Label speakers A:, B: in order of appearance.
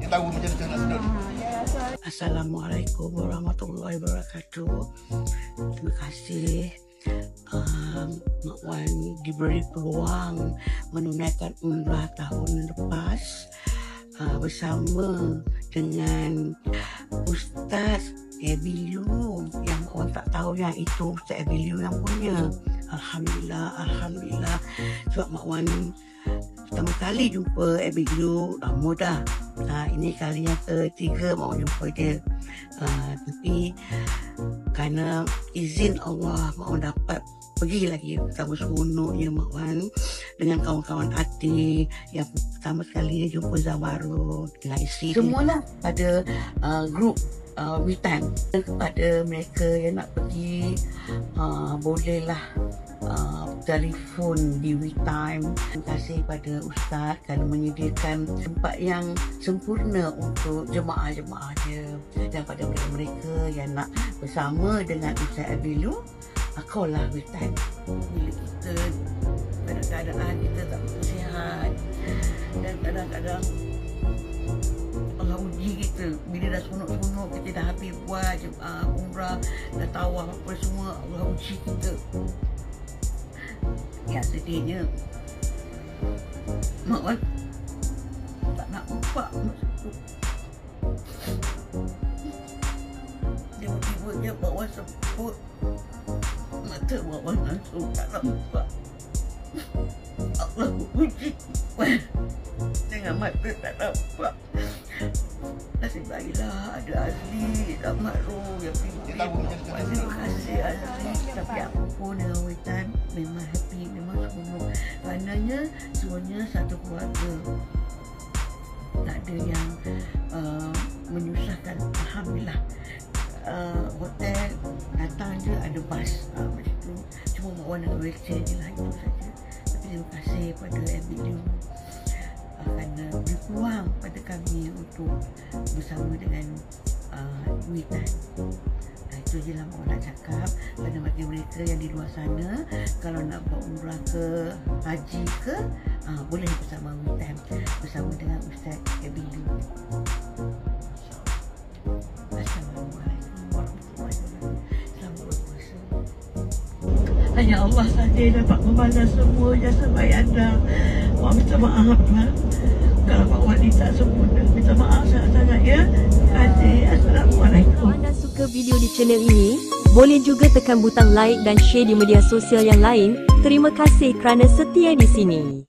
A: tahu macam mana nak sedut.
B: Assalamualaikum warahmatullahi wabarakatuh. Terima kasih Mak Wan diberi peluang menunaikan umrah tahun lepas bersama dengan Ustaz Ebilu, yang orang tak tahu yang itu Ustaz Ebilu yang punya. Alhamdulillah. Sebab Mak Wan pertama kali jumpa Ebilu lama dah. Ini kali yang ketiga Mak Wan jumpa dia. Tapi kerana izin Allah, Mak Wan dapat pergi lagi bersama seronoknya Mak Wan dengan kawan-kawan hati yang pertama sekali dia jumpa Zawarun dengan isteri semualah pada grup WeTime. Kepada mereka yang nak pergi bolehlah telefon di WeTime. Terima kasih pada Ustaz kerana menyediakan tempat yang sempurna untuk jemaah-jemaah dia. Dan pada mereka yang nak bersama dengan Ustaz Abilu, call lah WeTime. Bila kita pada keadaan kita tak sihat dan kadang-kadang Allah uji kita, bila dah seronok-seronok, kita dah habis buat umrah, dah tawaf apa semua, Allah uji kita. Ya, sedihnya Mak Wan tak nak nampak masa tu. Tiba-tibanya Mak Wan sebut, mata Mak Wan langsung tak nampak. Allah uji dengan mata tak nampak. Nasib baiklah ada Azli dan Makruh yang pergi. Terima kasih Azli. Tapi apa pun dengan WeTime memang happy, memang seronok. Kerana semuanya satu keluarga. Tak ada yang menyusahkan. Alhamdulillah. Hotel datang je ada bas macam tu. Cuma Mak Wan dengan wheelchair je lah, itu saja. Tapi terima kasih pada Abilu kerana beri peluang pada kami untuk bersama dengan WeTime. Itu je lah Mak Wan nak cakap. Pada bagi mereka yang di luar sana, kalau nak buat umrah ke haji ke, boleh bersama WeTime, bersama dengan Ustaz Abilu. Assalamualaikum warahmatullahi wabarakatuh. Selamat berpuasa. Hanya Allah saja dapat membalas semua jasa baik anda. Mak minta maaf lah kalau Mak Wan tak sempurna. Minta maaf sangat-sangat ya. Terima kasih. Assalamualaikum.
C: Kalau anda suka video di channel ini, boleh juga tekan butang like dan share di media sosial yang lain. Terima kasih kerana setia di sini.